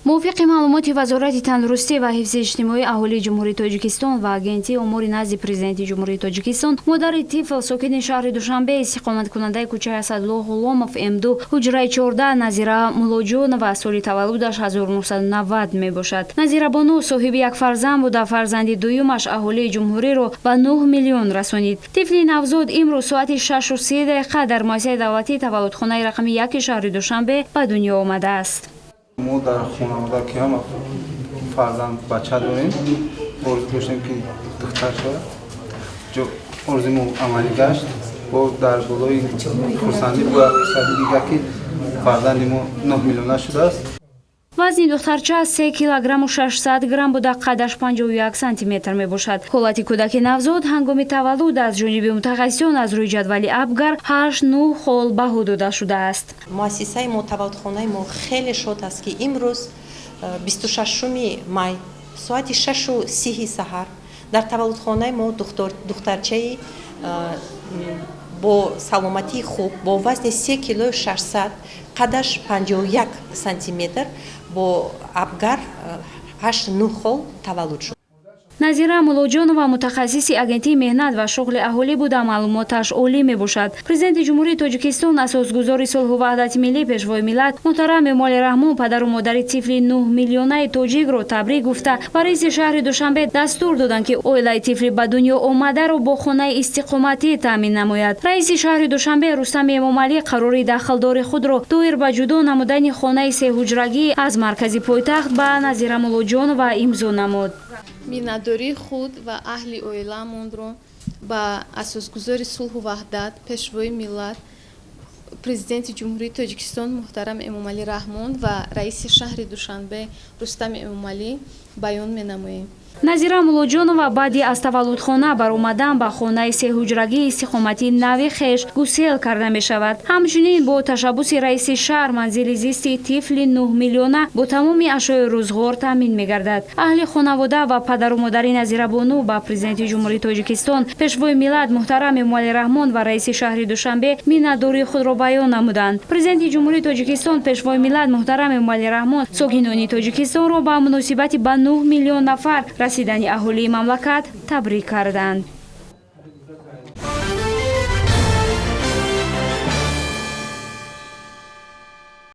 мувофиқи маълумоти вазорати тандурустӣ ва ҳифзи иҷтимоӣ аҳолии ҷумҳурии тоҷикистон ва агентии омори назди президенти ҷумҳурии тоҷикистон модари тифл сокини шаҳри душанбе истиқоматкунандаи кӯчаи асадулло ғуломов м2 ҳуҷраи 14 назира муллоҷонова соли таваллудаш 1990 мебошад. Назира Бону соҳиби як фарзанд буда фарзанди дуюмаш аҳолии ҷумҳуриро ба 9 миллион расонид. Тифли навзод имрӯз соати 6:30 дар муассисаи давлатии таваллудхонаи рақами 1 шаҳри душанбе ба дунё омадааст. ما در خانواده که هم فرزند بچه داریم آرزو داشتیم که دختر شد جو آرزومون عملی گشت و در بالای خرسندی و خرسندی دیگه که فرزند ما 9 میلیون شده است. вазни духтарча 3 килограмму 600 грамм буда, қадаш 51 сантиметр мебошад. ҳолати кӯдаки навзод ҳангоми таваллуд аз ҷониби мутахассисон аз рӯи ҷадвали Абгар 8-9 хол баҳо дода шудааст. муассисаи мо таваллудхонаи мо хеле шод аст ки имрӯз 26 май соати 6:30 саҳар дар таваллудхонаи мо духтарчаи бо саломатии хуб бо вазни 3 кило 600 қадаш 51 сантиметр бо Абгар 8-9 хол таваллуд шуд. назира муллоҷонова мутахассиси агентии меҳнат ва шуғли аҳолӣ буда маълумоташ олӣ мебошад. Президенти ҷумҳурии Тоҷикистон, асосгузори сулҳу ваҳдати миллӣ, пешвои миллат муҳтарам Эмомали Раҳмон падару модари тифли 9 миллионаи тоҷикро табрик гуфта ва раиси шаҳри Душанбе дастур доданд ки оилаи тифли ба дунё омадаро бо хонаи истиқоматӣ таъмин намояд. раиси шаҳри Душанбе Рустами Эмомалӣ қарори дахлдори худро доир ба ҷудо намудани хонаи сеҳуҷрагӣ аз маркази пойтахт ба Назира Муллоҷонова имзо намуд. миннатдории худ ва аҳли оиламонро ба асосгузори сулҳу ваҳдат, пешвои миллат, президенти ҷумҳурии Тоҷикистон муҳтарам Эмомали Раҳмон ва раиси шаҳри Душанбе Рустами Эмомалӣ баён менамоем. назира муллоҷонова баъди аз таваллудхона баромадан ба хонаи сеҳуҷрагии истиқоматии нави хеш гусел карда мешавад. ҳамчунин бо ташаббуси раиси шаҳр манзили зисти тифли 9 миллиона бо тамоми ашёи рӯзғор таъмин мегардад. аҳли хонавода ва падару модари Назира Бону ба президенти ҷумҳурии Тоҷикистон, пешвои миллат муҳтарам Эмомали Раҳмон ва раиси шаҳри Душанбе миннатдории худро баён намуданд. президенти ҷумҳурии Тоҷикистон, пешвои миллат муҳтарам Эмомали Раҳмон сокинони Тоҷикистонро ба муносибати ба 9 миллион нафар расидани аҳолии мамлакат табрик карданд.